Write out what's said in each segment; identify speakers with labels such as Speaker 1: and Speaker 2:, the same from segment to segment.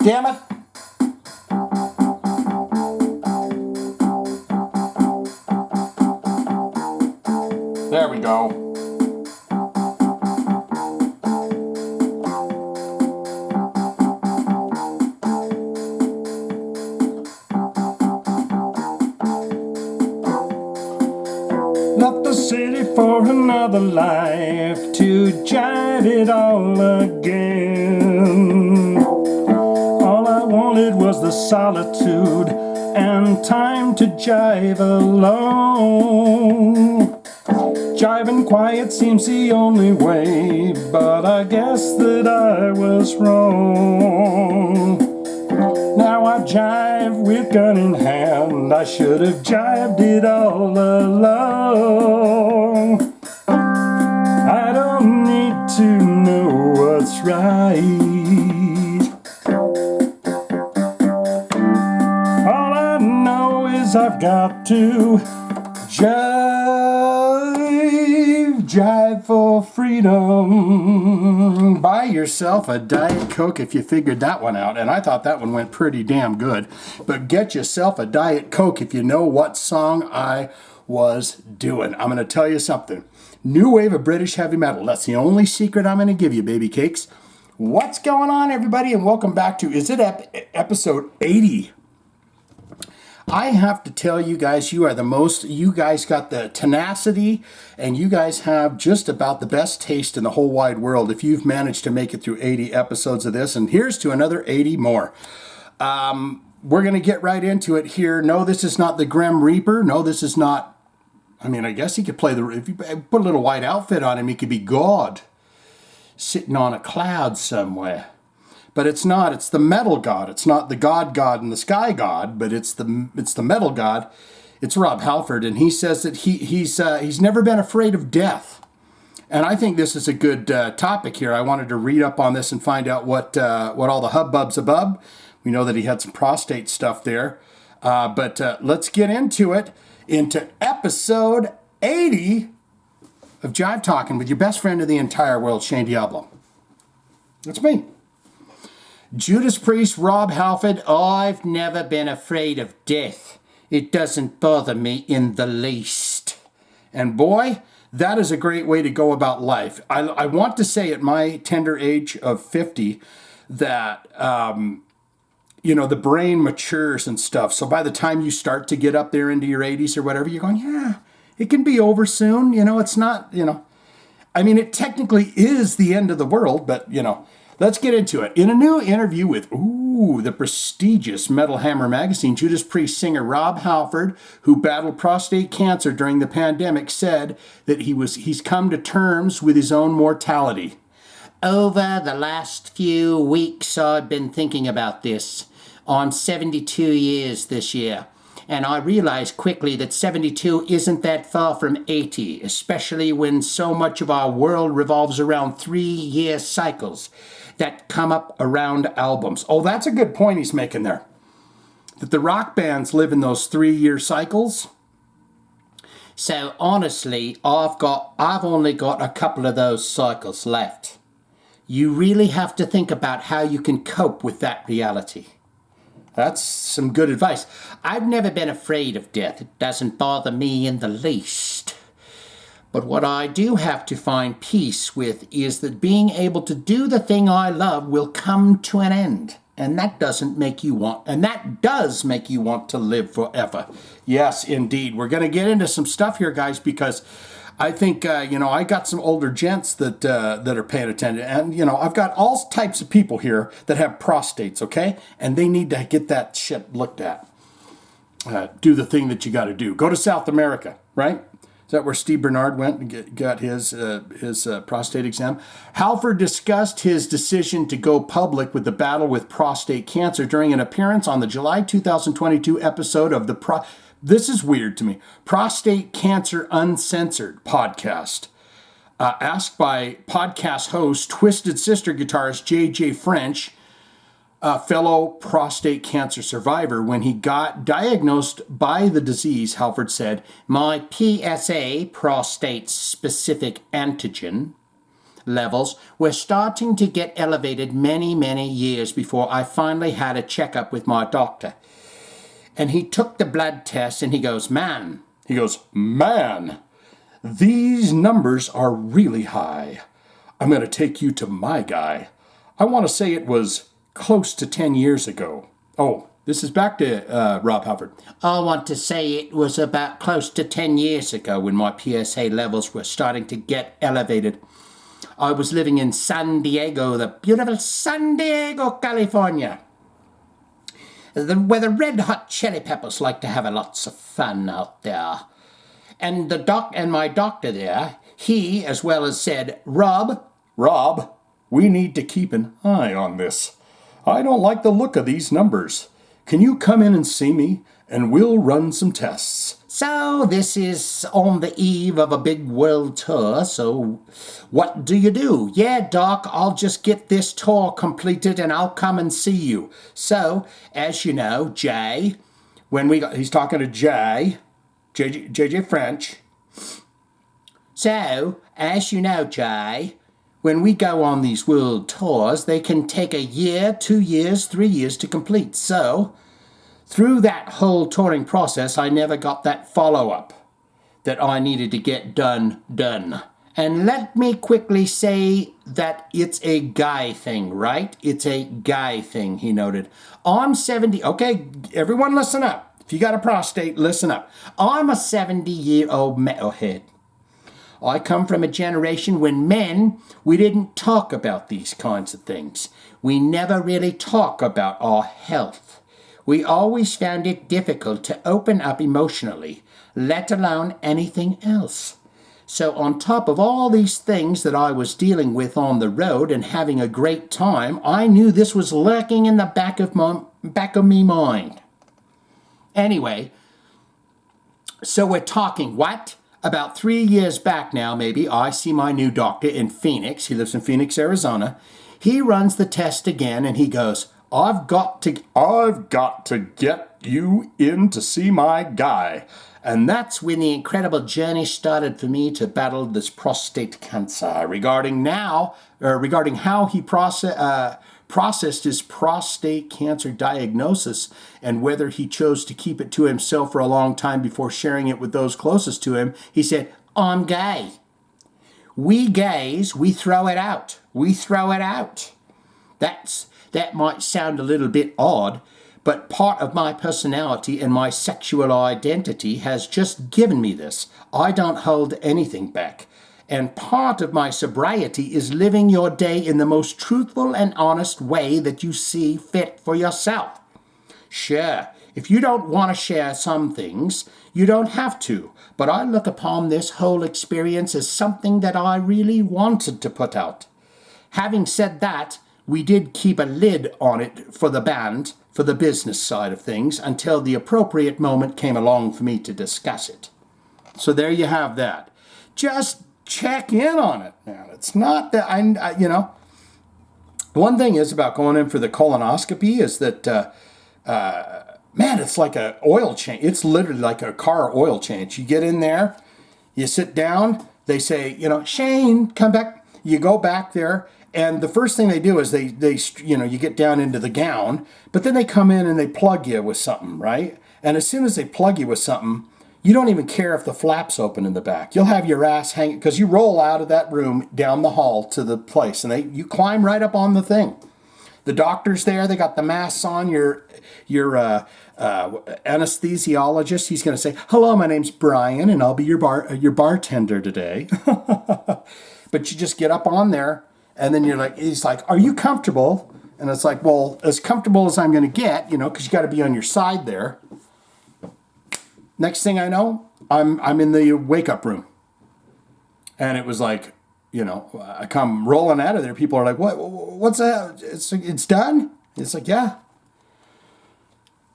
Speaker 1: Damn it! There we go. Left the city for another life to jive it all again. All I wanted was the solitude and time to jive alone. Jiving quiet seems the only way, but I guess that I was wrong. Now I jive with gun in hand. I should have jived it all along. I don't need to know what's right. All I know is I've got to jive for freedom. Buy yourself a Diet Coke if you figured that one out. And I thought that one went pretty damn good. But get yourself a Diet Coke if you know what song I was doing. I'm going to tell you something. New wave of British heavy metal. That's the only secret I'm going to give you, baby cakes. What's going on, everybody? And welcome back to, is it episode 80? I have to tell you guys, you are the most, you guys got the tenacity, and you guys have just about the best taste in the whole wide world if you've managed to make it through 80 episodes of this, and here's to another 80 more. We're going to get right into it here. No, this is not the Grim Reaper. No, this is not, I mean, I guess he could play the, if you put a little white outfit on him, he could be God, sitting on a cloud somewhere. But it's not. It's the metal god. It's not the God and the sky god, but it's the metal god. It's Rob Halford, and he says that he's never been afraid of death. And I think this is a good topic here. I wanted to read up on this and find out what all the hubbub's above. We know that he had some prostate stuff there, but let's get into it. Into episode 80 of Jive Talkin with your best friend in the entire world, Shane Diablo. That's me. Judas Priest, Rob Halford. I've never been afraid of death. It doesn't bother me in the least. And boy, that is a great way to go about life. I want to say at my tender age of 50 that, the brain matures and stuff. So by the time you start to get up there into your 80s or whatever, you're going, yeah, it can be over soon. It's not, I mean, it technically is the end of the world, but, let's get into it. In a new interview with, the prestigious Metal Hammer magazine, Judas Priest singer Rob Halford, who battled prostate cancer during the pandemic, said that he's come to terms with his own mortality. Over the last few weeks, I've been thinking about this. I'm 72 years this year. And I realized quickly that 72 isn't that far from 80, especially when so much of our world revolves around 3-year cycles that come up around albums. Oh, that's a good point he's making there. That the rock bands live in those 3-year cycles. So honestly, I've only got a couple of those cycles left. You really have to think about how you can cope with that reality. That's some good advice. I've never been afraid of death. It doesn't bother me in the least. But what I do have to find peace with is that being able to do the thing I love will come to an end. And that does make you want to live forever. Yes, indeed. We're going to get into some stuff here, guys, because I think, I got some older gents that are paying attention. And, I've got all types of people here that have prostates, okay? And they need to get that shit looked at. Do the thing that you got to do. Go to South America, right? Is that where Steve Bernard went and got his prostate exam? Halford discussed his decision to go public with the battle with prostate cancer during an appearance on the July 2022 episode of this is weird to me, Prostate Cancer Uncensored podcast. Asked by podcast host, Twisted Sister guitarist J.J. French, a fellow prostate cancer survivor, when he got diagnosed by the disease, Halford said, "My PSA, prostate-specific antigen,
Speaker 2: levels were starting to get elevated many, many years before I finally had a checkup with my doctor. And he took the blood test and he goes, man, these numbers are really high. I'm going to take you to my guy. I want to say it was close to 10 years ago. Oh, this is back to Rob Halford.
Speaker 3: I want to say it was about close to 10 years ago when my PSA levels were starting to get elevated. I was living in San Diego, the beautiful San Diego, California, where the Red Hot Chili Peppers like to have lots of fun out there. And my doctor there, he as well as said, Rob,
Speaker 1: we need to keep an eye on this. I don't like the look of these numbers. Can you come in and see me, and we'll run some tests?
Speaker 3: So this is on the eve of a big world tour, so what do you do? Yeah, Doc, I'll just get this tour completed and I'll come and see you. So, as you know, Jay,
Speaker 1: he's talking to JJ French.
Speaker 3: So, as you know, Jay, when we go on these world tours, they can take a year, 2 years, 3 years to complete. So, through that whole touring process, I never got that follow-up that I needed to get done. And let me quickly say that it's a guy thing, right? It's a guy thing, he noted. I'm 70, okay, everyone listen up. If you got a prostate, listen up. I'm a 70-year-old metalhead. I come from a generation when men, we didn't talk about these kinds of things. We never really talk about our health. We always found it difficult to open up emotionally, let alone anything else. So on top of all these things that I was dealing with on the road and having a great time, I knew this was lurking in the back of me mind. Anyway, so we're talking what? About 3 years back now, maybe, I see my new doctor in Phoenix. He lives in Phoenix, Arizona. He runs the test again and he goes, I've got to get you in to see my guy. And that's when the incredible journey started for me to battle this prostate cancer. Regarding how he processed his prostate cancer diagnosis and whether he chose to keep it to himself for a long time before sharing it with those closest to him, he said, I'm gay. We gays, we throw it out. That might sound a little bit odd, but part of my personality and my sexual identity has just given me this. I don't hold anything back. And part of my sobriety is living your day in the most truthful and honest way that you see fit for yourself. Sure, if you don't want to share some things, you don't have to. But I look upon this whole experience as something that I really wanted to put out. Having said that, we did keep a lid on it for the band, for the business side of things, until the appropriate moment came along for me to discuss it. So there you have that. Just check in on it, man. It's not that one thing is about going in for the colonoscopy is that, man, it's like an oil change. It's literally like a car oil change. You get in there, you sit down, they say, Shane, come back. You go back there. And the first thing they do is they you get down into the gown, but then they come in and they plug you with something, right? And as soon as they plug you with something, you don't even care if the flap's open in the back. You'll have your ass hanging, because you roll out of that room down the hall to the place, and you climb right up on the thing. The doctor's there, they got the masks on, your anesthesiologist, he's going to say, hello, my name's Brian, and I'll be your bartender today. But you just get up on there, and then he's like, are you comfortable? And it's like, well, as comfortable as I'm going to get, because you got to be on your side there. Next thing I know, I'm in the wake-up room. And it was like, I come rolling out of there. People are like, what's that? It's done? It's like, yeah.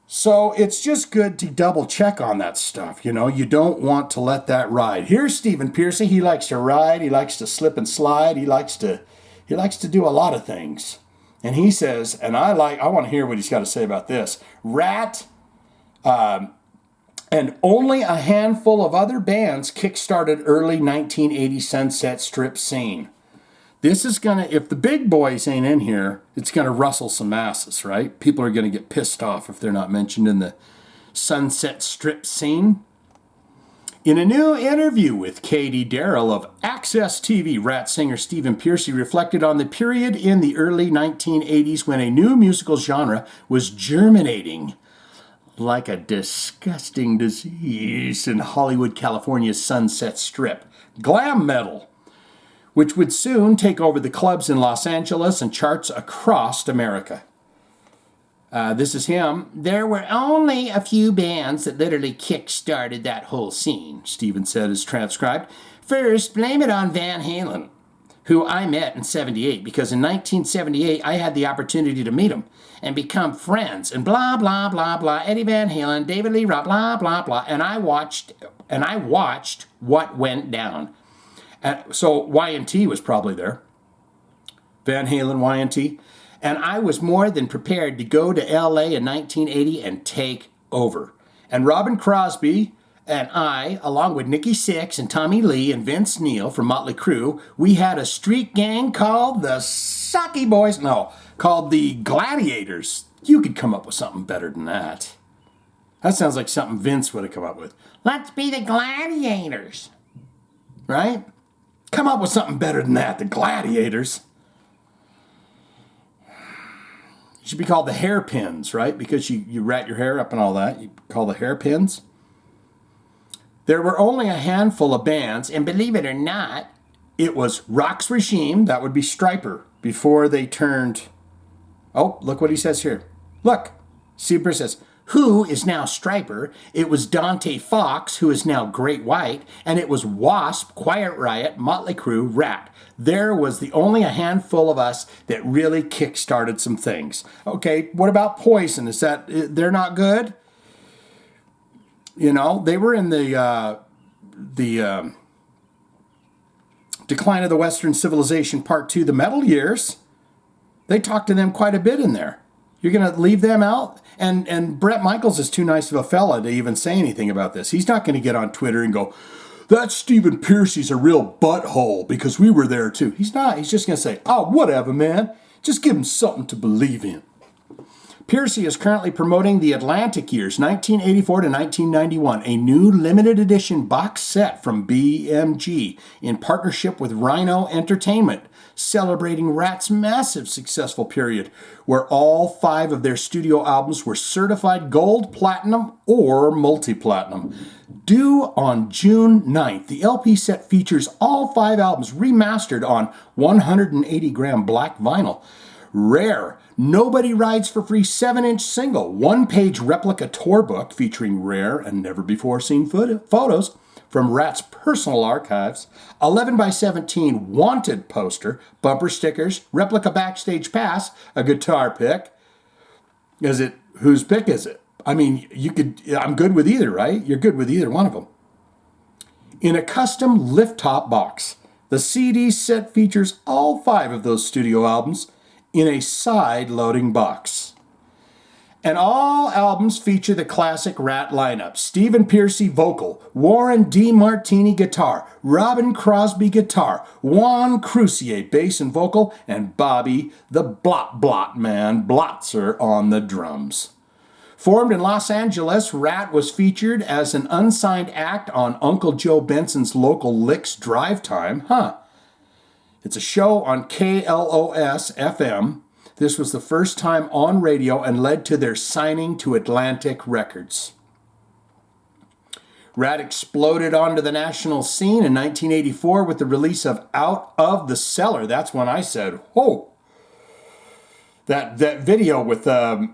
Speaker 3: So it's just good to double check on that stuff. You don't want to let that ride. Here's Stephen Pearcy. He likes to ride. He likes to slip and slide. He likes to do a lot of things. And he says, and I want to hear what he's got to say about this. RATT, and only a handful of other bands kickstarted early 1980 Sunset Strip scene.
Speaker 2: This is going to, if the big boys ain't in here, it's going to rustle some asses, right? People are going to get pissed off if they're not mentioned in the Sunset Strip scene. In a new interview with Katie Darrell of Access TV, RATT singer Stephen Pearcy reflected on the period in the early 1980s when a new musical genre was germinating like a disgusting disease in Hollywood, California's Sunset Strip. Glam metal, which would soon take over the clubs in Los Angeles and charts across America. This is him. There were only a few bands that literally kick-started that whole scene, Stephen said as transcribed. First, blame it on Van Halen, who I met in 78, because in 1978 I had the opportunity to meet him and become friends, and blah, blah, blah, blah, Eddie Van Halen, David Lee Roth, blah, blah, blah, and I watched what went down. So Y&T was probably there. Van Halen, Y&T. And I was more than prepared to go to LA in 1980 and take over. And Robin Crosby and I, along with Nikki Sixx and Tommy Lee and Vince Neil from Motley Crue, we had a street gang called the Sucky Boys. No, called the Gladiators. You could come up with something better than that. That sounds like something Vince would have come up with. Let's be the Gladiators. Right? Come up with something better than that, the Gladiators. It should be called the Hairpins, right? Because you rat your hair up and all that. You call the Hairpins. There were only a handful of bands, and believe it or not, it was Rock's Regime, that would be Stryper, before they turned... Oh, look what he says here. Look, Seaber says, who is now Stryper? It was Dante Fox, who is now Great White, and it was Wasp, Quiet Riot, Motley Crue, RATT. There was only a handful of us that really kick-started some things. Okay, what about Poison? Is that, they're not good? You know, they were in the Decline of the Western Civilization Part 2, the metal years. They talked to them quite a bit in there. You're going to leave them out? And Bret Michaels is too nice of a fella to even say anything about this. He's not going to get on Twitter and go, that Stephen Pearcy's a real butthole because we were there too. He's not. He's just going to say, oh, whatever, man. Just give him something to believe in. Pearcy is currently promoting the Atlantic years, 1984 to 1991, a new limited edition box set from BMG in partnership with Rhino Entertainment, celebrating RATT's massive successful period, where all 5 of their studio albums were certified gold, platinum, or multi-platinum. Due on June 9th, the LP set features all 5 albums remastered on 180-gram black vinyl. Rare, Nobody Rides for Free 7-inch single, 1-page replica tour book featuring rare and never-before-seen photos from RATT's personal archives, 11x17 wanted poster, bumper stickers, replica backstage pass, a guitar pick. Is it, whose pick is it? I mean, you could, I'm good with either, right? You're good with either one of them. In a custom lift-top box, the CD set features all 5 of those studio albums in a side-loading box. And all albums feature the classic RATT lineup. Stephen Pearcy vocal, Warren D. Martini guitar, Robin Crosby guitar, Juan Crucier bass and vocal, and Bobby the Blot Man Blotzer on the drums. Formed in Los Angeles, RATT was featured as an unsigned act on Uncle Joe Benson's local Licks Drive Time. It's a show on KLOS FM. This was the first time on radio and led to their signing to Atlantic Records. RATT exploded onto the national scene in 1984 with the release of Out of the Cellar. That's when I said, whoa. That video with that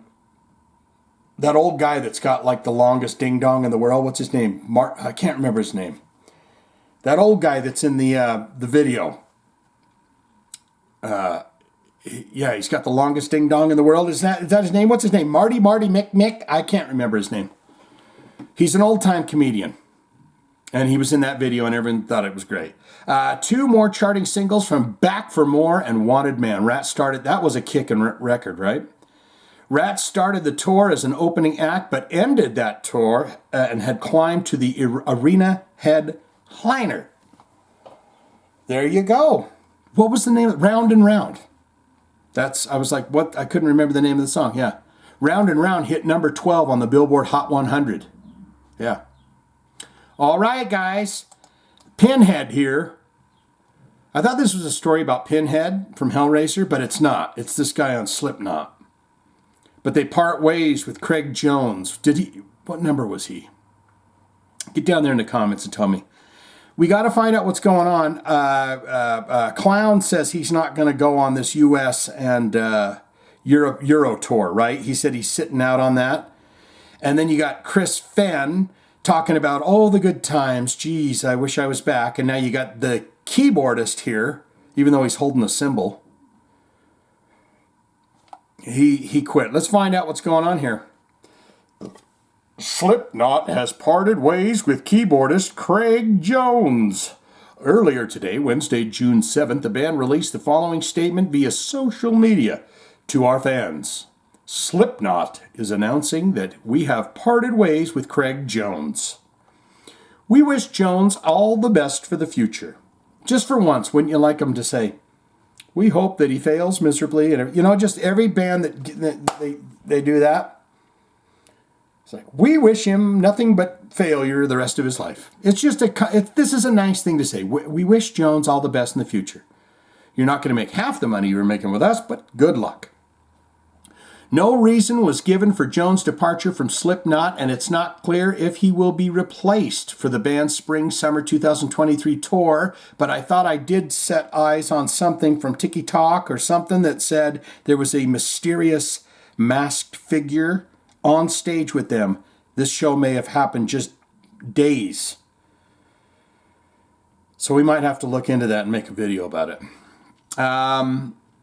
Speaker 2: old guy that's got like the longest ding-dong in the world. What's his name? I can't remember his name. That old guy that's in the video. Yeah, he's got the longest ding-dong in the world. Is that his name? What's his name? Marty Mick? I can't remember his name. He's an old-time comedian. And he was in that video and everyone thought it was great. 2 more charting singles from Back for More and Wanted Man. RATT started, that was a kicking record, right? RATT started the tour as an opening act, but ended that tour and had climbed to the arena headliner. There you go. What was the name of it? Round and Round. I was like, what? I couldn't remember the name of the song. Yeah. Round and Round hit number 12 on the Billboard Hot 100. Yeah. All right, guys. Pinhead here. I thought this was a story about Pinhead from Hellraiser, but it's not. It's this guy on Slipknot. But they part ways with Craig Jones. What number was he? Get down there in the comments and tell me. We got to find out what's going on. Clown says he's not going to go on this U.S. and Euro tour, right? He said he's sitting out on that. And then you got Chris Fenn talking about all the good times. Geez, I wish I was back. And now you got the keyboardist here, even though he's holding a cymbal. He quit. Let's find out what's going on here. Slipknot has parted ways with keyboardist Craig Jones. Earlier today, Wednesday, June 7th, the band released the following statement via social media to our fans. Slipknot is announcing that we have parted ways with Craig Jones. We wish Jones all the best for the future. Just for once, wouldn't you like him to say, we hope that he fails miserably? And, you know, just every band that they do that. It's like, we wish him nothing but failure the rest of his life. It's just this is a nice thing to say. We wish Jones all the best in the future. You're not going to make half the money you were making with us, but good luck. No reason was given for Jones' departure from Slipknot, and it's not clear if he will be replaced for the band's Spring-Summer 2023 tour, but I thought I did set eyes on something from Tiki Talk or something that said there was a mysterious masked figure on stage with them. This show may have happened just days. So we might have to look into that and make a video about it.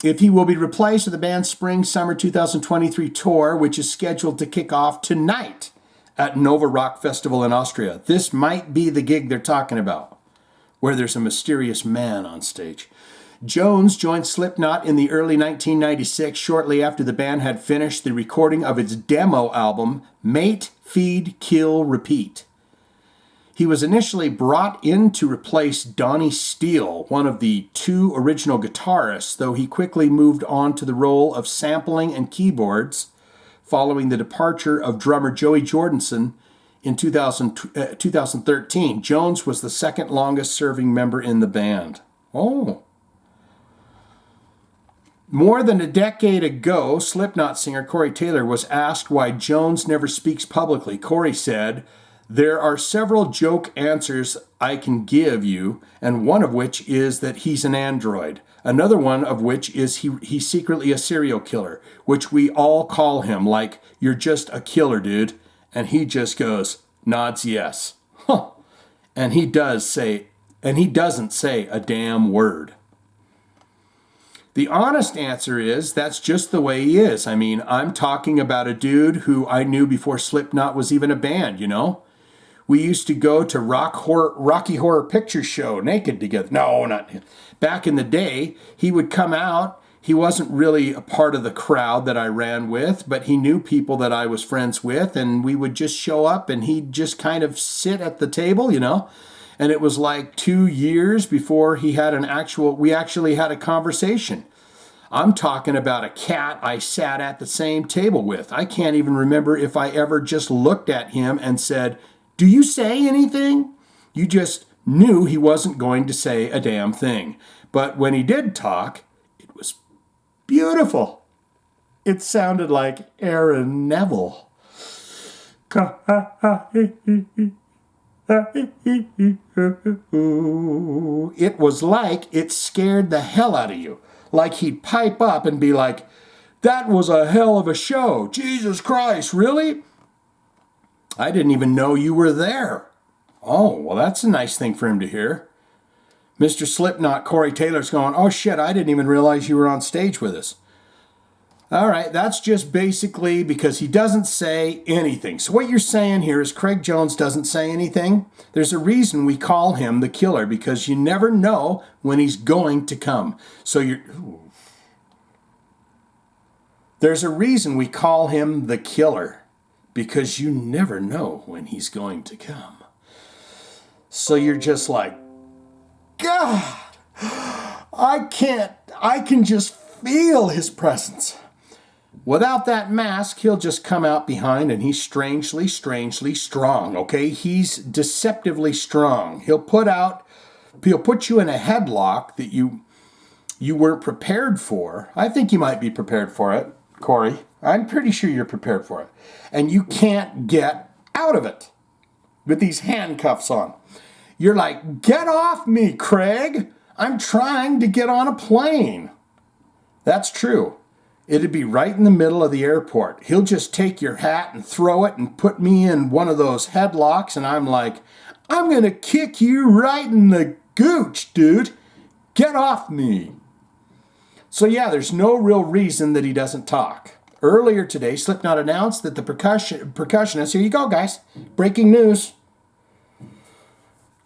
Speaker 2: If he will be replaced with the band's Spring-Summer 2023 tour, which is scheduled to kick off tonight at Nova Rock Festival in Austria. This might be the gig they're talking about, where there's a mysterious man on stage. Jones joined Slipknot in the early 1996, shortly after the band had finished the recording of its demo album, Mate, Feed, Kill, Repeat. He was initially brought in to replace Donnie Steele, one of the two original guitarists, though he quickly moved on to the role of sampling and keyboards following the departure of drummer Joey Jordison in 2013. Jones was the second longest serving member in the band. Oh. More than a decade ago, Slipknot singer Corey Taylor was asked why Jones never speaks publicly. Corey said, "There are several joke answers I can give you, and one of which is that he's an android. Another one of which is he's secretly a serial killer, which we all call him, like, you're just a killer, dude." And he just goes, nods yes. Huh. And he doesn't say a damn word. The honest answer is that's just the way he is. I mean, I'm talking about a dude who I knew before Slipknot was even a band, you know? We used to go to Rocky Horror Picture Show naked together. No, not him. Back in the day, he would come out. He wasn't really a part of the crowd that I ran with, but he knew people that I was friends with, and we would just show up, and he'd just kind of sit at the table, you know? And it was like 2 years before we actually had a conversation. I'm talking about a cat I sat at the same table with. I can't even remember if I ever just looked at him and said, "Do you say anything?" You just knew he wasn't going to say a damn thing. But when he did talk, it was beautiful. It sounded like Aaron Neville. It was like it scared the hell out of you. Like he'd pipe up and be like, "That was a hell of a show. Jesus Christ, really? I didn't even know you were there." Oh, well, that's a nice thing for him to hear. Mr. Slipknot, Corey Taylor's going, "Oh shit, I didn't even realize you were on stage with us." All right, that's just basically because he doesn't say anything. So what you're saying here is Craig Jones doesn't say anything. There's a reason we call him the killer, because you never know when he's going to come. There's a reason we call him the killer, because you never know when he's going to come. So you're just like, God, I can just feel his presence. Without that mask, he'll just come out behind and he's strangely strong, okay? He's deceptively strong. He'll put you in a headlock that you weren't prepared for. I think you might be prepared for it, Corey. I'm pretty sure you're prepared for it. And you can't get out of it with these handcuffs on. You're like, get off me, Craig. I'm trying to get on a plane. That's true. It'd be right in the middle of the airport. He'll just take your hat and throw it and put me in one of those headlocks, and I'm like, I'm going to kick you right in the gooch, dude. Get off me. So yeah, there's no real reason that he doesn't talk. Earlier today, Slipknot announced that the percussionist, here you go, guys, breaking news.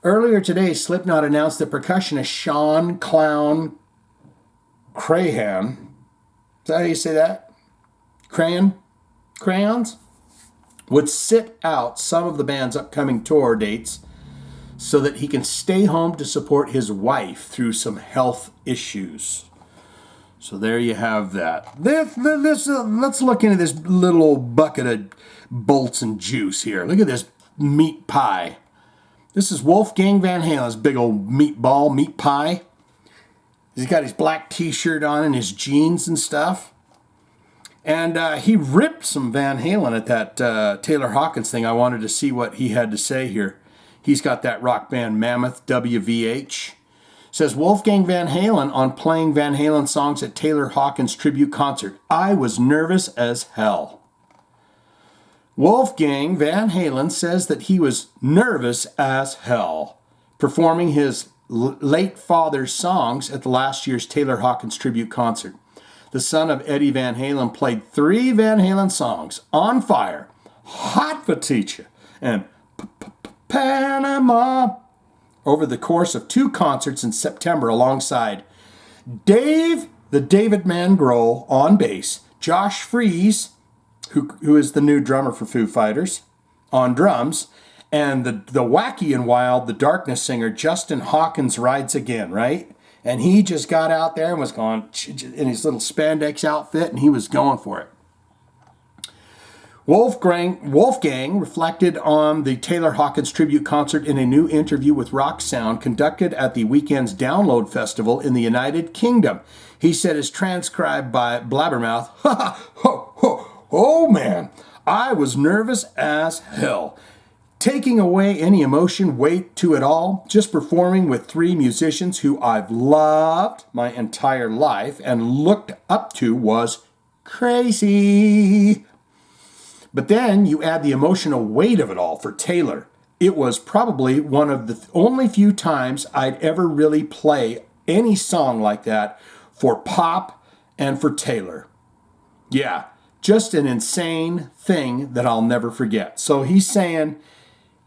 Speaker 2: Earlier today, Slipknot announced that percussionist Sean Clown Crahan, is that how you say that? Crayons? Would sit out some of the band's upcoming tour dates so that he can stay home to support his wife through some health issues. So there you have that. Let's look into this little bucket of bolts and juice here. Look at this meat pie. This is Wolfgang Van Halen's big old meat pie. He's got his black t-shirt on and his jeans and stuff. And he ripped some Van Halen at that Taylor Hawkins thing. I wanted to see what he had to say here. He's got that rock band Mammoth WVH. Says Wolfgang Van Halen on playing Van Halen songs at Taylor Hawkins tribute concert. I was nervous as hell. Wolfgang Van Halen says that he was nervous as hell performing his late father's songs at the last year's Taylor Hawkins tribute concert. The son of Eddie Van Halen played 3 Van Halen songs, On Fire, Hot for Teacher, and Panama, over the course of 2 concerts in September alongside Dave, the David Man Grohl on bass, Josh Freese, who is the new drummer for Foo Fighters, on drums, and the wacky and wild, the Darkness singer, Justin Hawkins rides again, right? And he just got out there and was going in his little spandex outfit, and he was going for it. Wolfgang reflected on the Taylor Hawkins tribute concert in a new interview with Rock Sound conducted at the weekend's Download Festival in the United Kingdom. He said, as transcribed by Blabbermouth, oh man, I was nervous as hell. Taking away any emotion, weight to it all, just performing with 3 musicians who I've loved my entire life and looked up to was crazy. But then you add the emotional weight of it all for Taylor. It was probably one of the only few times I'd ever really play any song like that for pop and for Taylor. Yeah, just an insane thing that I'll never forget. So he's saying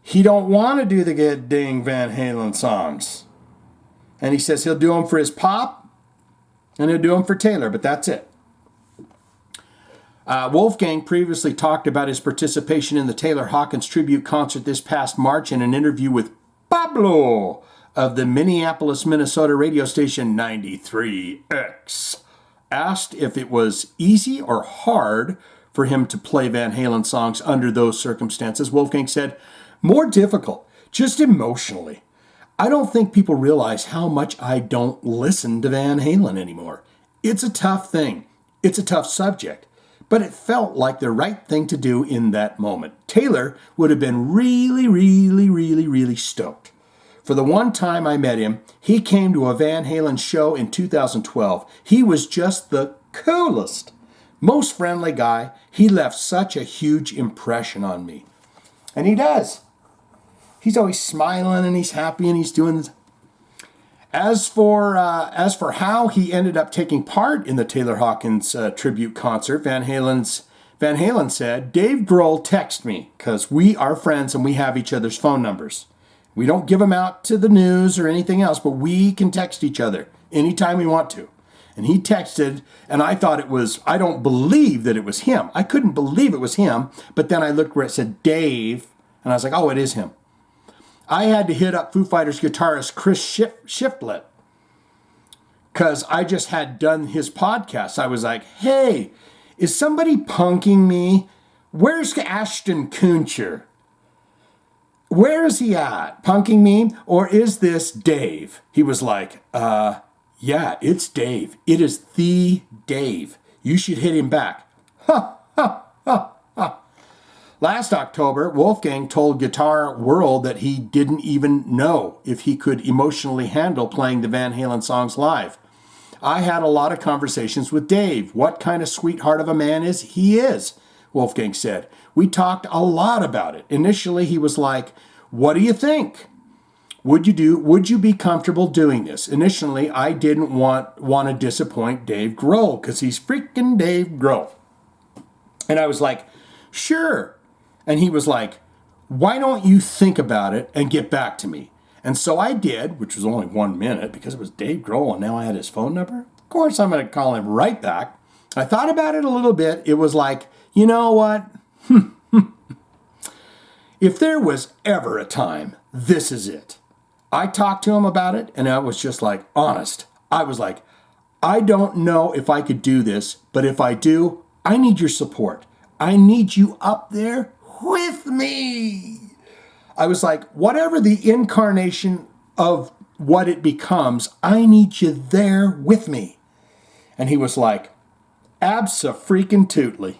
Speaker 2: he don't want to do the good dang Van Halen songs. And he says he'll do them for his pop and he'll do them for Taylor, but that's it. Wolfgang previously talked about his participation in the Taylor Hawkins tribute concert this past March in an interview with Pablo of the Minneapolis, Minnesota radio station 93X. Asked if it was easy or hard for him to play Van Halen songs under those circumstances, Wolfgang said, more difficult, just emotionally. I don't think people realize how much I don't listen to Van Halen anymore. It's a tough thing. It's a tough subject. But it felt like the right thing to do in that moment. Taylor would have been really stoked. For the one time I met him, he came to a Van Halen show in 2012. He was just the coolest, most friendly guy. He left such a huge impression on me. And he does. He's always smiling and he's happy and he's doing this. As for how he ended up taking part in the Taylor Hawkins tribute concert, Van Halen said, Dave Grohl texted me because we are friends and we have each other's phone numbers. We don't give them out to the news or anything else, but we can text each other anytime we want to. And he texted, and I thought I don't believe that it was him. I couldn't believe it was him, but then I looked where it said Dave, and I was like, oh, it is him. I had to hit up Foo Fighters guitarist Chris Shiflett because I just had done his podcast. I was like, hey, is somebody punking me? Where's Ashton Kutcher? Where is he at? Punking me? Or is this Dave? He was like, yeah, it's Dave. It is the Dave. You should hit him back. Ha, ha, ha, ha. Last October, Wolfgang told Guitar World that he didn't even know if he could emotionally handle playing the Van Halen songs live. I had a lot of conversations with Dave. What kind of sweetheart of a man he is, Wolfgang said. We talked a lot about it. Initially, he was like, what do you think? Would you be comfortable doing this? Initially, I didn't want to disappoint Dave Grohl because he's freaking Dave Grohl. And I was like, sure. And he was like, why don't you think about it and get back to me? And so I did, which was only 1 minute because it was Dave Grohl and now I had his phone number. Of course, I'm going to call him right back. I thought about it a little bit. It was like, you know what? If there was ever a time, this is it. I talked to him about it and I was just like, honest. I was like, I don't know if I could do this, but if I do, I need your support. I need you up there with me. I was like, whatever the incarnation of what it becomes, I need you there with me. And he was like, abso-freaking-tootly.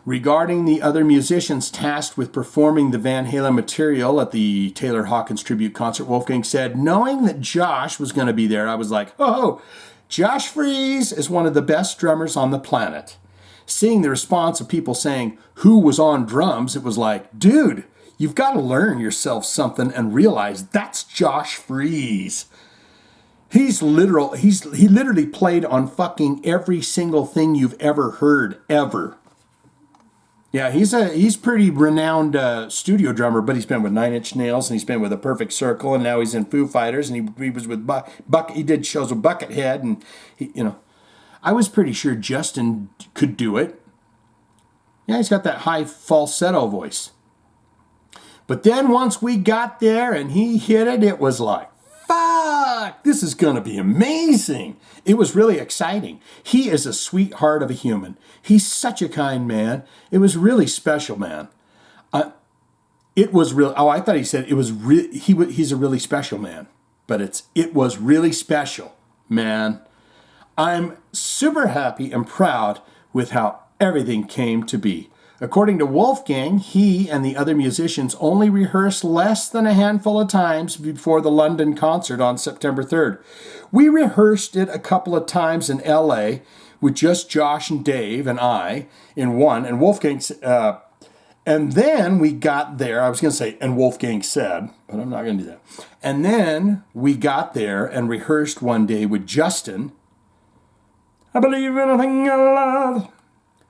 Speaker 2: Regarding the other musicians tasked with performing the Van Halen material at the Taylor Hawkins tribute concert, Wolfgang said, knowing that Josh was going to be there, I was like, oh, Josh Freese is one of the best drummers on the planet. Seeing the response of people saying who was on drums, it was like, dude, you've got to learn yourself something and realize that's Josh Freese. He literally played on fucking every single thing you've ever heard, ever. Yeah, he's pretty renowned studio drummer, but he's been with Nine Inch Nails and he's been with A Perfect Circle and now he's in Foo Fighters and he was with he did shows with Buckethead and I was pretty sure Justin could do it. Yeah, he's got that high falsetto voice. But then once we got there and he hit it, it was like, fuck, this is going to be amazing. It was really exciting. He is a sweetheart of a human. He's such a kind man. It was really special, man. It was real. Oh, I thought he said it was. He's a really special man, but it was really special, man. I'm super happy and proud with how everything came to be. According to Wolfgang, he and the other musicians only rehearsed less than a handful of times before the London concert on September 3rd. We rehearsed it a couple of times in LA with just Josh and Dave and I in one, and Wolfgang, and then we got there, I was going to say, and Wolfgang said, but I'm not going to do that. And then we got there and rehearsed one day with Justin. I believe in a thing I love.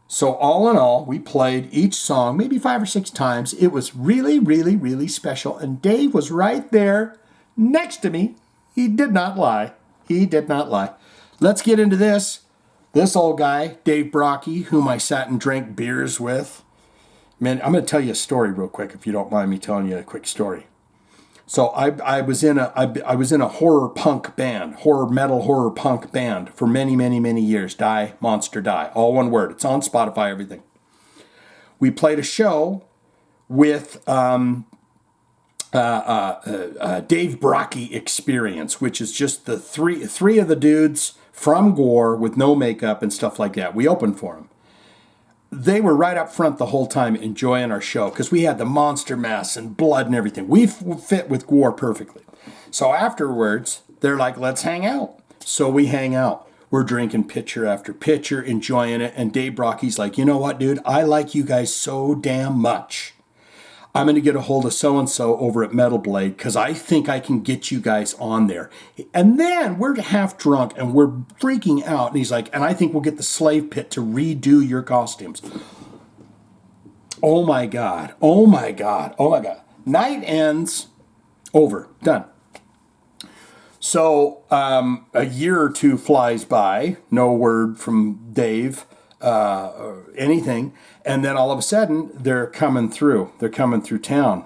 Speaker 2: So all in all, we played each song maybe 5 or 6 times. It was really, really, really special. And Dave was right there next to me. He did not lie. He did not lie. Let's get into this. This old guy, Dave Brocky, whom I sat and drank beers with. Man, I'm going to tell you a story real quick, if you don't mind me telling you a quick story. So I was in a horror punk band, horror punk band for many, many, many years. Die, Monster, Die. All one word. It's on Spotify, everything. We played a show with Dave Brocky Experience, which is just the three of the dudes from Gore with no makeup and stuff like that. We opened for them. They were right up front the whole time enjoying our show because we had the monster mass and blood and everything. We fit with Gore perfectly. So afterwards, they're like, let's hang out. So we hang out. We're drinking pitcher after pitcher, enjoying it. And Dave Brocky's like, you know what, dude? I like you guys so damn much. I'm going to get a hold of so-and-so over at Metal Blade because I think I can get you guys on there. And then we're half drunk and we're freaking out. And he's like, and I think we'll get the Slave Pit to redo your costumes. Oh my God. Oh my God. Oh my God. Night ends. Over. Done. So a year or two flies by. No word from Dave. Or anything. And then all of a sudden, they're coming through. They're coming through town.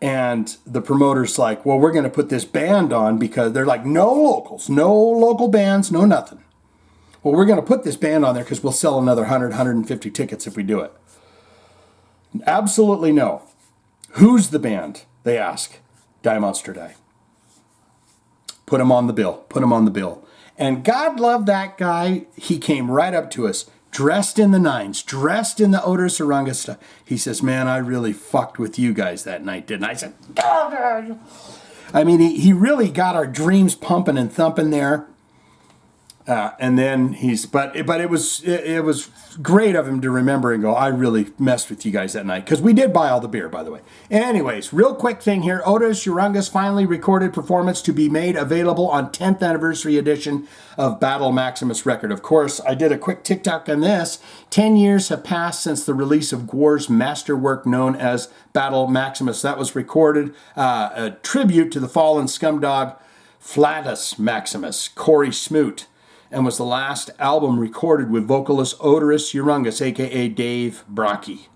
Speaker 2: And the promoter's like, well, we're going to put this band on because they're like, no locals, no local bands, no nothing. Well, we're going to put this band on there because we'll sell another 100, 150 tickets if we do it. Absolutely no. Who's the band? They ask. Die Monster Die. Put him on the bill. Put him on the bill. And God love that guy. He came right up to us, dressed in the nines, dressed in the Oderous Urungus stuff. He says, man, I really fucked with you guys that night, didn't I? I said, oh. I mean, he really got our dreams pumping and thumping there. And then but it was great of him to remember and go, I really messed with you guys that night, because we did buy all the beer, by the way. Anyways, real quick thing here. Oderous Urungus finally recorded performance to be made available on 10th anniversary edition of Battle Maximus record. Of course, I did a quick TikTok on this. 10 years have passed since the release of Gwar's masterwork known as Battle Maximus. That was recorded a tribute to the fallen scumdog Flatus Maximus, Corey Smoot, and was the last album recorded with vocalist Oderous Urungus, a.k.a. Dave Brockie,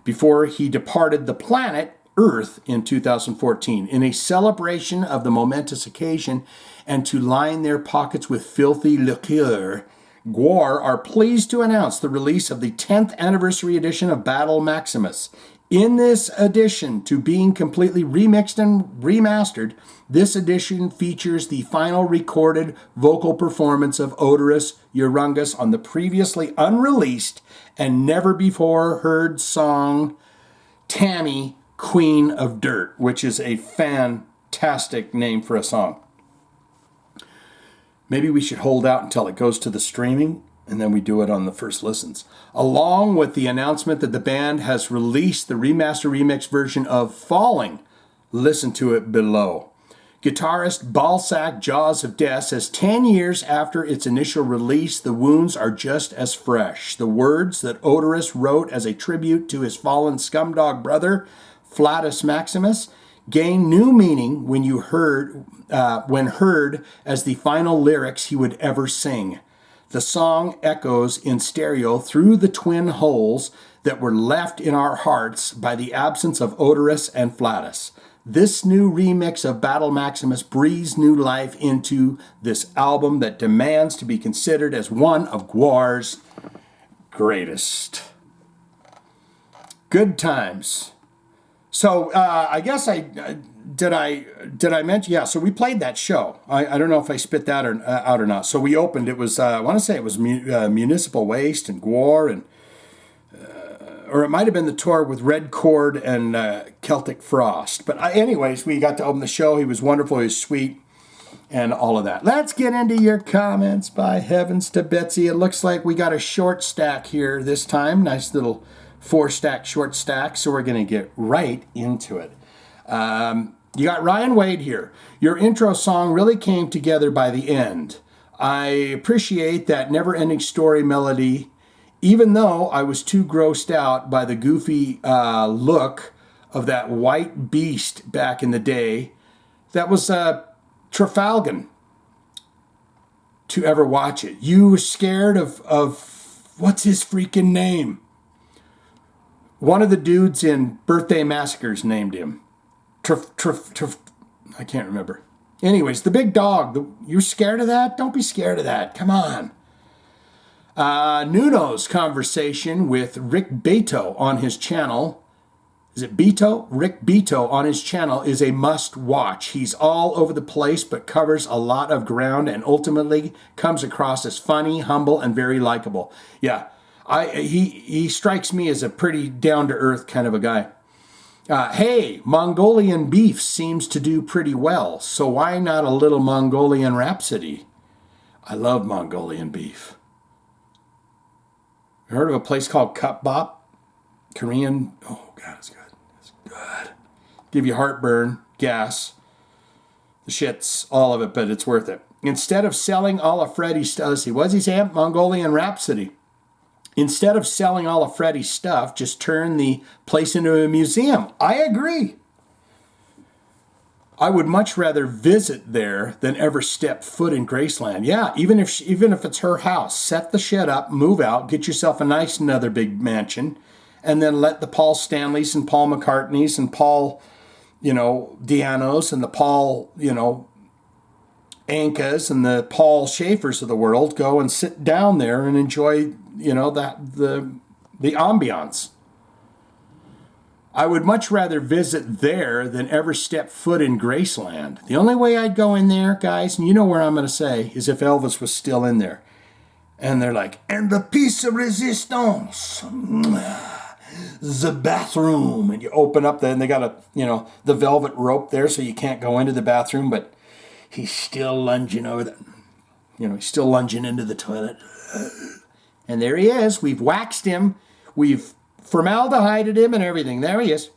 Speaker 2: before he departed the planet Earth in 2014. In a celebration of the momentous occasion and to line their pockets with filthy liqueur, Gwar are pleased to announce the release of the 10th anniversary edition of Battle Maximus. In this addition to being completely remixed and remastered, this edition features the final recorded vocal performance of Oderous Urungus on the previously unreleased and never before heard song Tammy, Queen of Dirt, which is a fantastic name for a song. Maybe we should hold out until it goes to the streaming, and then we do it on the first listens. Along with the announcement that the band has released the remaster remix version of Falling. Listen to it below. Guitarist Balsac Jaws of Death says 10 years after its initial release, the wounds are just as fresh. The words that Oderous wrote as a tribute to his fallen scumdog brother, Flatus Maximus, gain new meaning when heard as the final lyrics he would ever sing. The song echoes in stereo through the twin holes that were left in our hearts by the absence of Oderous and Flatus. This new remix of Battle Maximus breathes new life into this album that demands to be considered as one of Gwar's greatest. Good times. So I guess did I mention? Yeah. So we played that show. I don't know if I spit that out or not. So we opened. It was I want to say it was Municipal Waste and Gwar and. Or it might have been the tour with Red Chord and Celtic Frost. But anyways, we got to open the show. He was wonderful. He was sweet and all of that. Let's get into your comments. By heavens to Betsy. It looks like we got a short stack here this time. Nice little 4-stack short stack. So we're going to get right into it. You got Ryan Wade here. Your intro song really came together by the end. I appreciate that never-ending story melody, even though I was too grossed out by the goofy look of that white beast back in the day. That was Trafalgar to ever watch it. You were scared of what's his freaking name? One of the dudes in Birthday Massacres named him. I can't remember. Anyways, the big dog. You're scared of that? Don't be scared of that. Come on. Nuno's conversation with Rick Beto on his channel. Is it Beto? Rick Beto on his channel is a must watch. He's all over the place but covers a lot of ground and ultimately comes across as funny, humble, and very likable. Yeah, he strikes me as a pretty down-to-earth kind of a guy. Hey, Mongolian beef seems to do pretty well, so why not a little Mongolian Rhapsody? I love Mongolian beef. Heard of a place called Cup Bop? Korean? Oh, God, it's good. It's good. Give you heartburn, gas, the shits, all of it, but it's worth it. Instead of selling all of Freddie's stuff, let's see, what does he say? Mongolian Rhapsody. Instead of selling all of Freddie's stuff, just turn the place into a museum. I agree. I would much rather visit there than ever step foot in Graceland. Yeah, even if it's her house, set the shit up, move out, get yourself a nice another big mansion, and then let the Paul Stanleys and Paul McCartneys and Paul Dianos and the Paul, Ankas and the Paul Schaefers of the world go and sit down there and enjoy, the ambiance. I would much rather visit there than ever step foot in Graceland. The only way I'd go in there, guys, and you know where I'm going to say, is if Elvis was still in there. And they're like, and the piece of resistance, the bathroom. And you open up and they got the velvet rope there so you can't go into the bathroom, but he's still lunging over the, he's still lunging into the toilet. And there he is. We've waxed him. We've formaldehyded him and everything. There he is.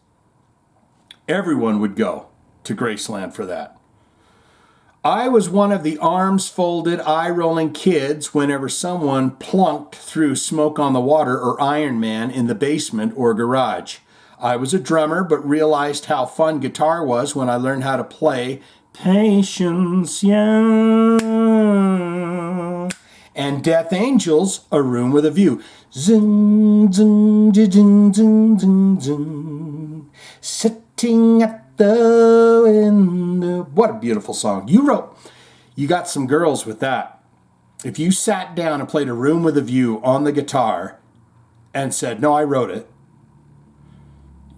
Speaker 2: Everyone would go to Graceland for that. I was one of the arms folded, eye rolling kids whenever someone plunked through Smoke on the Water or Iron Man in the basement or garage. I was a drummer, but realized how fun guitar was when I learned how to play Patience, yeah, and Death Angels, A Room with a View. Zing, zing, zing, zing, zing, zing. Sitting at the window. What a beautiful song. You got some girls with that. If you sat down and played A Room with a View on the guitar and said, no, I wrote it,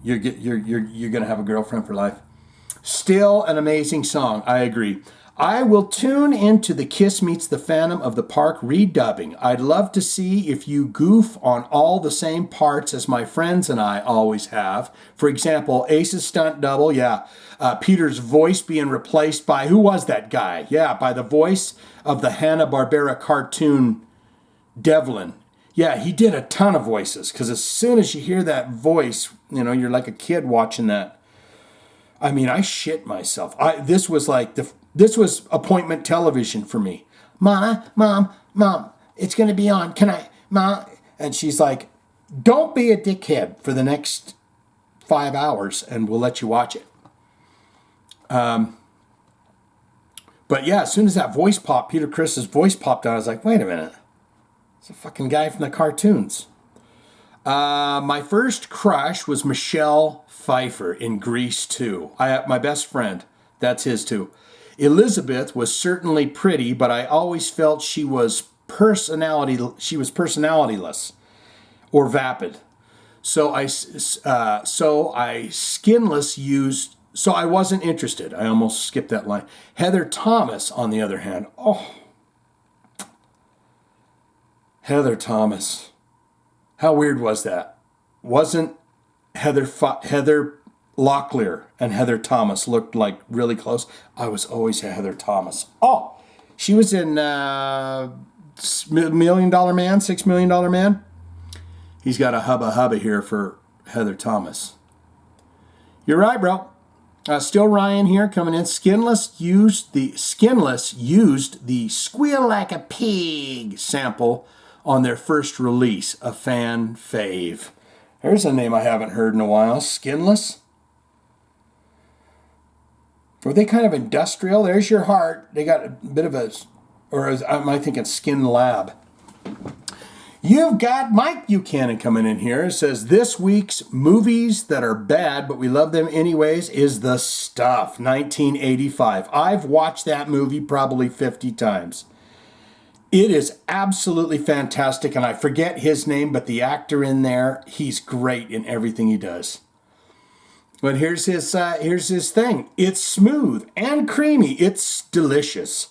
Speaker 2: you're going to have a girlfriend for life. Still an amazing song, I agree. I will tune into the Kiss Meets the Phantom of the Park redubbing. I'd love to see if you goof on all the same parts as my friends and I always have. For example, Ace's stunt double, yeah. Peter's voice being replaced by, who was that guy? Yeah, by the voice of the Hanna-Barbera cartoon Devlin. Yeah, he did a ton of voices, because as soon as you hear that voice, you're like a kid watching that. I mean, I shit myself. This was appointment television for me. Mom, it's going to be on. Can I, Mom? And she's like, don't be a dickhead for the next 5 hours and we'll let you watch it. But yeah, as soon as that voice popped, Peter Criss's voice popped on, I was like, wait a minute. It's a fucking guy from the cartoons. My first crush was Michelle Pfeiffer in Grease 2. My best friend, that's his too. Elizabeth was certainly pretty, but I always felt she was personalityless or vapid. So I wasn't interested. I almost skipped that line. Heather Thomas, on the other hand, Heather Thomas. How weird was that? Wasn't Heather Locklear and Heather Thomas looked like really close? I was always a Heather Thomas. Oh, she was in $1 Million Man, $6 Million Man. He's got a hubba here for Heather Thomas. You're right, bro. Still Ryan here coming in. Skinless used the Squeal Like a Pig sample on their first release, a fan fave. There's a name I haven't heard in a while. Skinless. Were they kind of industrial? There's Your Heart. They got a bit of a, am I thinking Skin Lab? You've got Mike Buchanan coming in here. It says, this week's movies that are bad, but we love them anyways, is The Stuff, 1985. I've watched that movie probably 50 times. It is absolutely fantastic, and I forget his name, but the actor in there, he's great in everything he does. But here's his thing. It's smooth and creamy. It's delicious.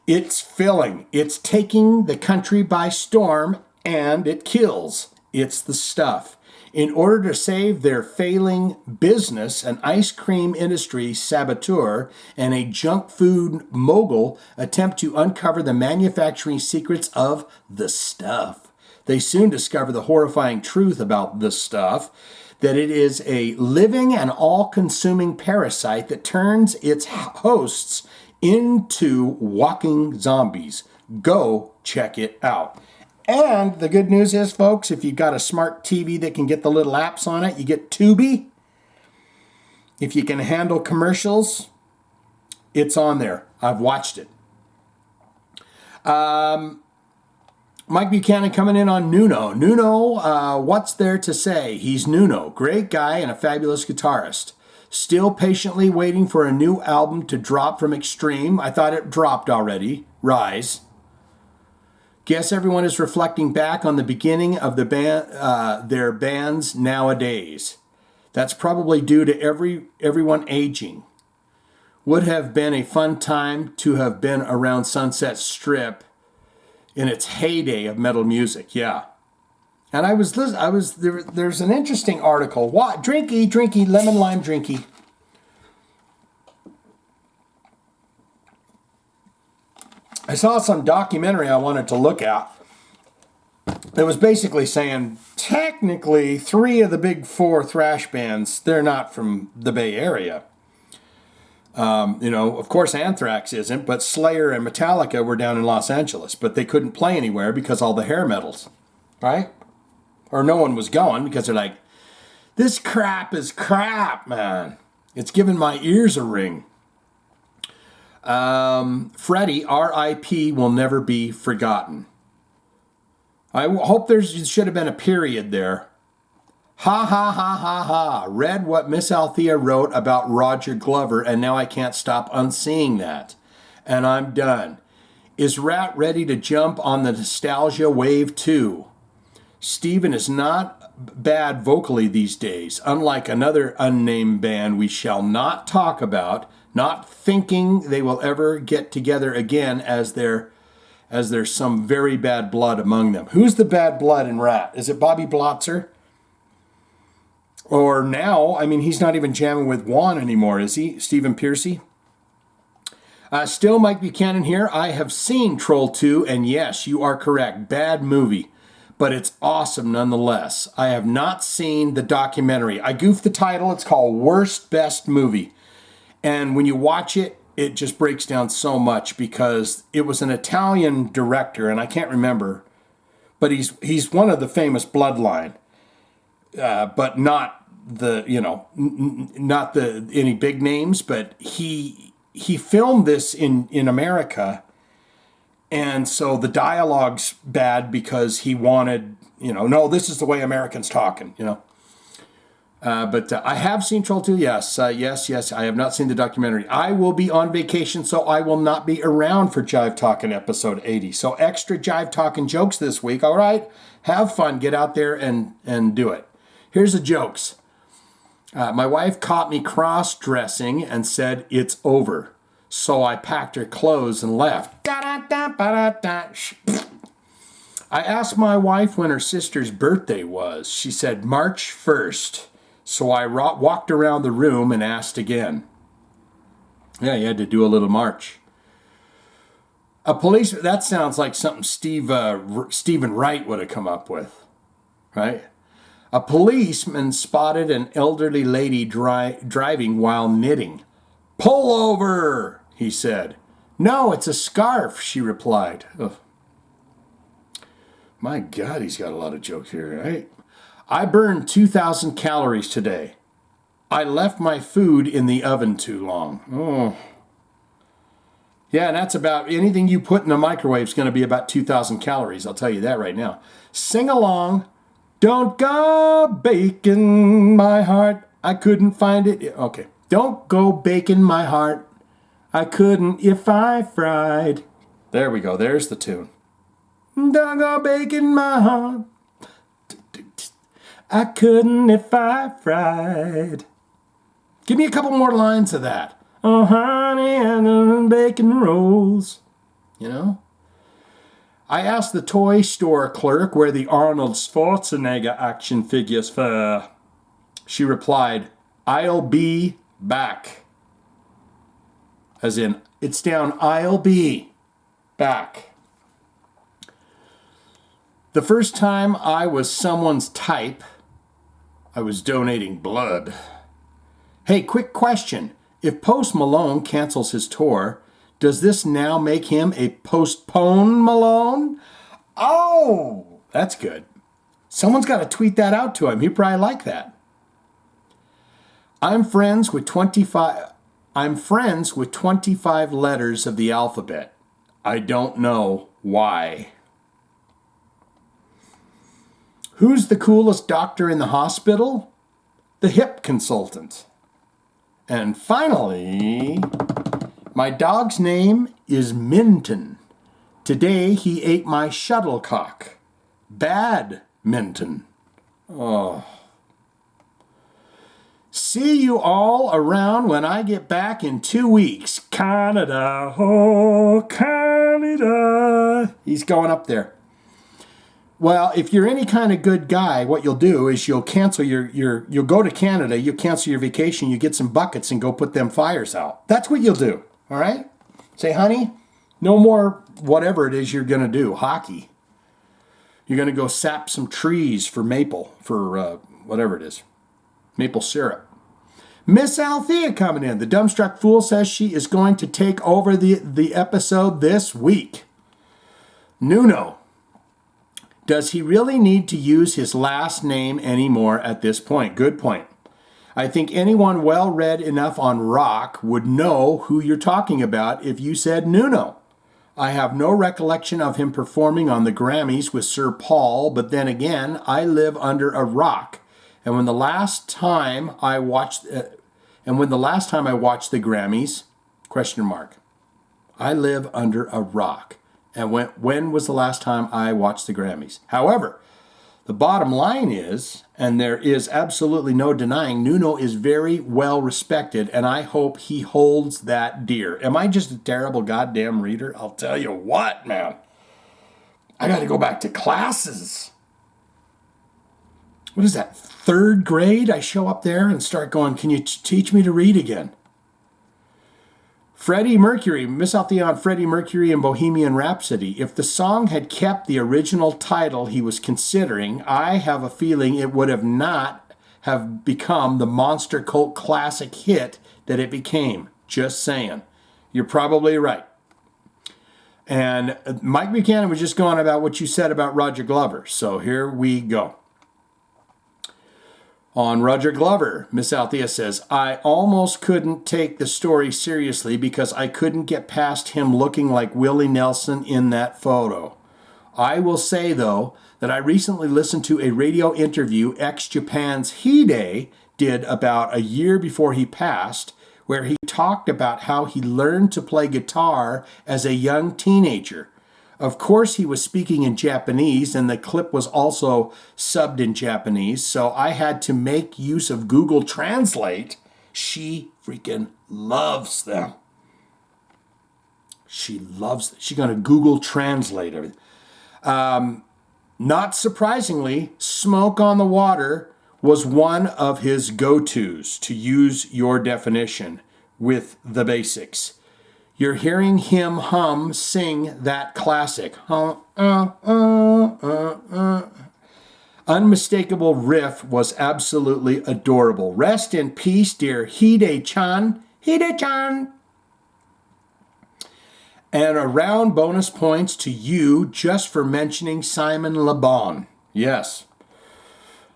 Speaker 2: It's filling. It's taking the country by storm, and it kills. It's The Stuff. In order to save their failing business, an ice cream industry saboteur and a junk food mogul attempt to uncover the manufacturing secrets of the stuff. They soon discover the horrifying truth about the stuff, that it is a living and all-consuming parasite that turns its hosts into walking zombies. Go check it out. And the good news is, folks, if you've got a smart TV that can get the little apps on it, you get Tubi. If you can handle commercials, it's on there. I've watched it. Mike Buchanan coming in on Nuno. Nuno, what's there to say? He's Nuno. Great guy and a fabulous guitarist. Still patiently waiting for a new album to drop from Extreme. I thought it dropped already. Rise. Guess everyone is reflecting back on the beginning of their bands nowadays. That's probably due to everyone aging. Would have been a fun time to have been around Sunset Strip in its heyday of metal music. Yeah. And there's an interesting article. What? Drinky, lemon lime drinky. I saw some documentary I wanted to look at. It was basically saying, technically, 3 of the big 4 thrash bands, they're not from the Bay Area. Of course, Anthrax isn't, but Slayer and Metallica were down in Los Angeles, but they couldn't play anywhere because all the hair metals, right? Or no one was going because they're like, this crap is crap, man. It's giving my ears a ring. Freddie, R.I.P. will never be forgotten. I hope there should have been a period there. Ha ha ha ha ha. Read what Miss Althea wrote about Roger Glover, and now I can't stop unseeing that. And I'm done. Is RATT ready to jump on the nostalgia wave too? Steven is not bad vocally these days, unlike another unnamed band we shall not talk about, not thinking they will ever get together again as there's some very bad blood among them. Who's the bad blood in RATT? Is it Bobby Blotzer? Or now, he's not even jamming with Juan anymore, is he? Stephen Pearcy? Still Mike Buchanan here. I have seen Troll 2, and yes, you are correct. Bad movie, but it's awesome nonetheless. I have not seen the documentary. I goofed the title. It's called Worst Best Movie. And when you watch it, it just breaks down so much because it was an Italian director, and I can't remember, but he's one of the famous Bloodline, but not any big names. But he filmed this in America, and so the dialogue's bad because he wanted, no, this is the way Americans talking, But I have seen Troll 2, yes. Yes. I have not seen the documentary. I will be on vacation, so I will not be around for Jive Talkin episode 80. So extra Jive Talkin jokes this week. All right, have fun. Get out there and do it. Here's the jokes. My wife caught me cross-dressing and said, it's over. So I packed her clothes and left. I asked my wife when her sister's birthday was. She said March 1st. So I walked around the room and asked again. Yeah, you had to do a little march. That sounds like something Stephen Wright would have come up with, right? A policeman spotted an elderly lady driving while knitting. Pull over, he said. No, it's a scarf, she replied. Ugh. My God, he's got a lot of jokes here, right? I burned 2,000 calories today. I left my food in the oven too long. Oh. Yeah, and that's about anything you put in the microwave is going to be about 2,000 calories. I'll tell you that right now. Sing along. Don't go baking my heart. I couldn't find it. Okay. Don't go baking my heart. I couldn't if I fried. There we go. There's the tune. Don't go baking my heart. I couldn't if I fried. Give me a couple more lines of that. Oh, honey, and bacon rolls. I asked the toy store clerk where the Arnold Schwarzenegger action figures were. She replied, I'll be back. As in, it's down, I'll be back. The first time I was someone's type, I was donating blood. Hey, quick question. If Post Malone cancels his tour, does this now make him a postpone Malone? Oh, that's good. Someone's got to tweet that out to him. He'd probably like that. I'm friends with 25 letters of the alphabet. I don't know why. Who's the coolest doctor in the hospital? The hip consultant. And finally, my dog's name is Minton. Today he ate my shuttlecock. Bad Minton. Oh. See you all around when I get back in 2 weeks. Canada, oh, Canada. He's going up there. Well, if you're any kind of good guy, what you'll do is you'll cancel you'll go to Canada, you cancel your vacation, you get some buckets and go put them fires out. That's what you'll do, all right? Say, honey, no more whatever it is you're going to do, hockey. You're going to go sap some trees for maple, for whatever it is, maple syrup. Miss Althea coming in. The Dumbstruck Fool says she is going to take over the episode this week. Nuno. Does he really need to use his last name anymore at this point? Good point. I think anyone well-read enough on rock would know who you're talking about if you said Nuno. I have no recollection of him performing on the Grammys with Sir Paul, but then again, I live under a rock. And when the last time I watched the Grammys, ? I live under a rock. And when was the last time I watched the Grammys? However, the bottom line is, and there is absolutely no denying, Nuno is very well respected, and I hope he holds that dear. Am I just a terrible goddamn reader? I'll tell you what, man. I got to go back to classes. What is that, 3rd grade? I show up there and start going, can you teach me to read again? Freddie Mercury, Miss Althea on Freddie Mercury and Bohemian Rhapsody. If the song had kept the original title he was considering, I have a feeling it would have not have become the monster cult classic hit that it became. Just saying. You're probably right. And Mike Buchanan was just going about what you said about Roger Glover. So here we go. On Roger Glover, Miss Althea says, I almost couldn't take the story seriously because I couldn't get past him looking like Willie Nelson in that photo. I will say, though, that I recently listened to a radio interview ex-Japan's Hide did about a year before he passed, where he talked about how he learned to play guitar as a young teenager. Of course, he was speaking in Japanese, and the clip was also subbed in Japanese, so I had to make use of Google Translate. She freaking loves them. She loves them. She's going to Google Translate everything. Not surprisingly, Smoke on the Water was one of his go-tos, to use your definition, with the basics. You're hearing him sing that classic. Unmistakable riff was absolutely adorable. Rest in peace, dear Hide-chan. Hide-chan. And a round bonus points to you just for mentioning Simon Le Bon. Yes.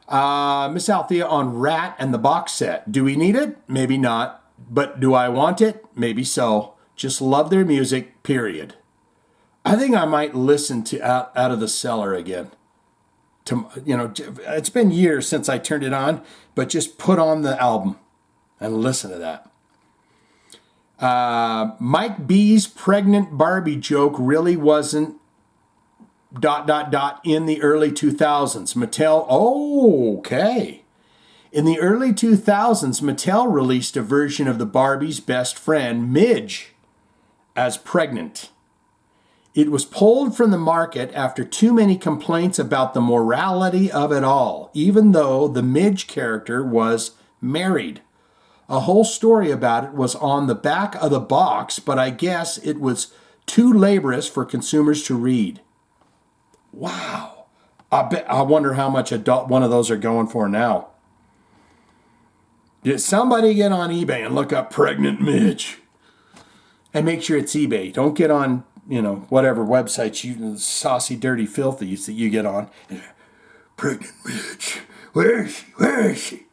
Speaker 2: Miss Althea on RATT and the box set. Do we need it? Maybe not. But do I want it? Maybe so. Just love their music, period. I think I might listen to Out of the Cellar again. It's been years since I turned it on, but just put on the album and listen to that. Mike B's pregnant Barbie joke really wasn't ... in the early 2000s. Mattel, okay. In the early 2000s, Mattel released a version of the Barbie's best friend, Midge, as pregnant. It was pulled from the market after too many complaints about the morality of it all, even though the Midge character was married. A whole story about it was on the back of the box, but I guess it was too laborious for consumers to read. Wow. I wonder how much one of those are going for now. Did somebody get on eBay and look up pregnant Midge? And make sure it's eBay. Don't get on, whatever websites, saucy, dirty, filthy that you get on. Pregnant Midge. Where is she? Where is she?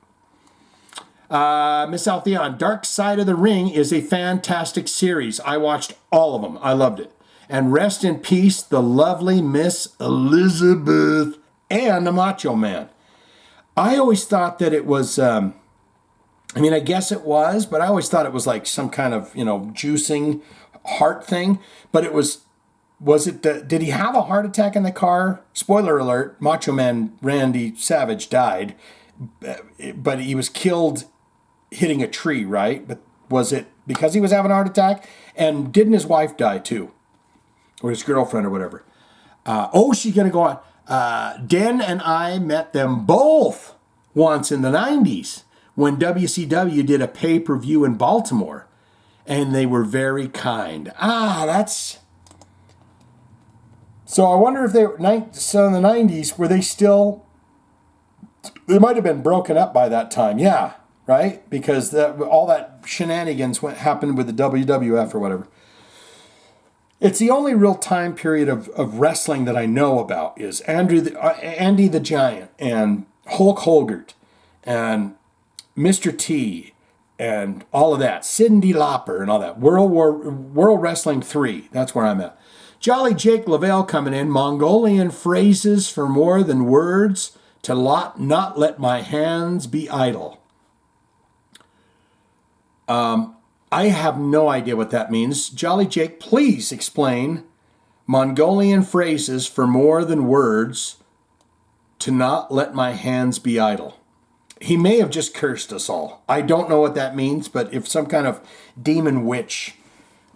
Speaker 2: Miss Althea on Dark Side of the Ring is a fantastic series. I watched all of them. I loved it. And rest in peace, the lovely Miss Elizabeth and the Macho Man. I always thought that it was I mean, I guess it was, but I always thought it was like some kind of, juicing heart thing. But was it, did he have a heart attack in the car? Spoiler alert, Macho Man Randy Savage died, but he was killed hitting a tree, right? But was it because he was having a heart attack? And didn't his wife die too? Or his girlfriend or whatever? She's going to go on. Den and I met them both once in the 90s when WCW did a pay-per-view in Baltimore. And they were very kind. That's... So I wonder if they were... So in the 90s, were they still... They might have been broken up by that time. Yeah, right? Because all that shenanigans happened with the WWF or whatever. It's the only real time period of wrestling that I know about is Andy the Giant and Hulk Hogan and Mr. T and all of that. Cyndi Lauper and all that. World Wrestling 3. That's where I'm at. Jolly Jake Lavelle coming in. Mongolian phrases for more than words to not let my hands be idle. I have no idea what that means. Jolly Jake, please explain Mongolian phrases for more than words to not let my hands be idle. He may have just cursed us all. I don't know what that means, but if some kind of demon witch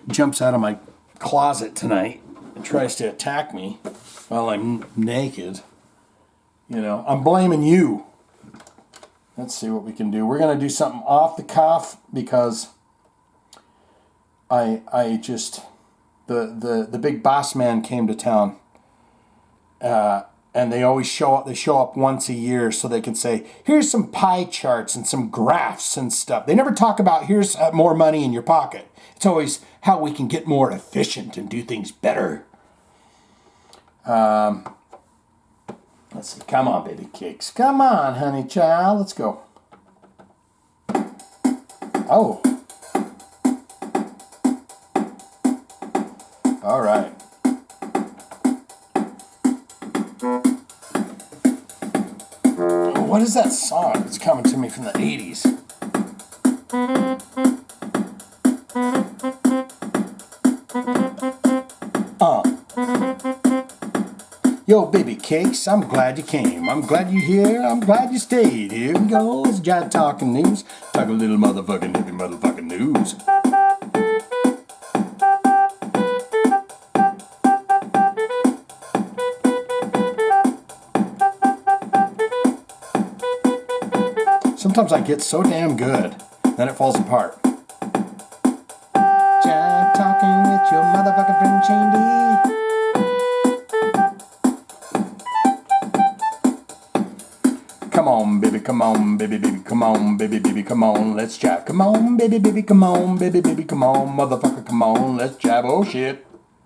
Speaker 2: jumps out of my closet tonight and tries to attack me while I'm naked, I'm blaming you. Let's see what we can do. We're going to do something off the cuff because I just, the big boss man came to town, and they always show up once a year so they can say, here's some pie charts and some graphs and stuff. They never talk about here's more money in your pocket. It's always how we can get more efficient and do things better. Let's see. Come on, baby cakes. Come on, honey child. Let's go. Oh. All right. What is that song that's coming to me from the 80s? Yo, baby cakes, I'm glad you came. I'm glad you're here. I'm glad you stayed. Here we go. It's Jive Talkin news. Talk a little motherfucking heavy motherfucking news. Sometimes I get so damn good, then it falls apart. Jive Talkin with your motherfucking friend Shane D. Come on, baby, come on, baby, come on, baby, come on, let's jive. Come on, baby, come on, baby, come on, motherfucker, come on, let's jive. Oh shit.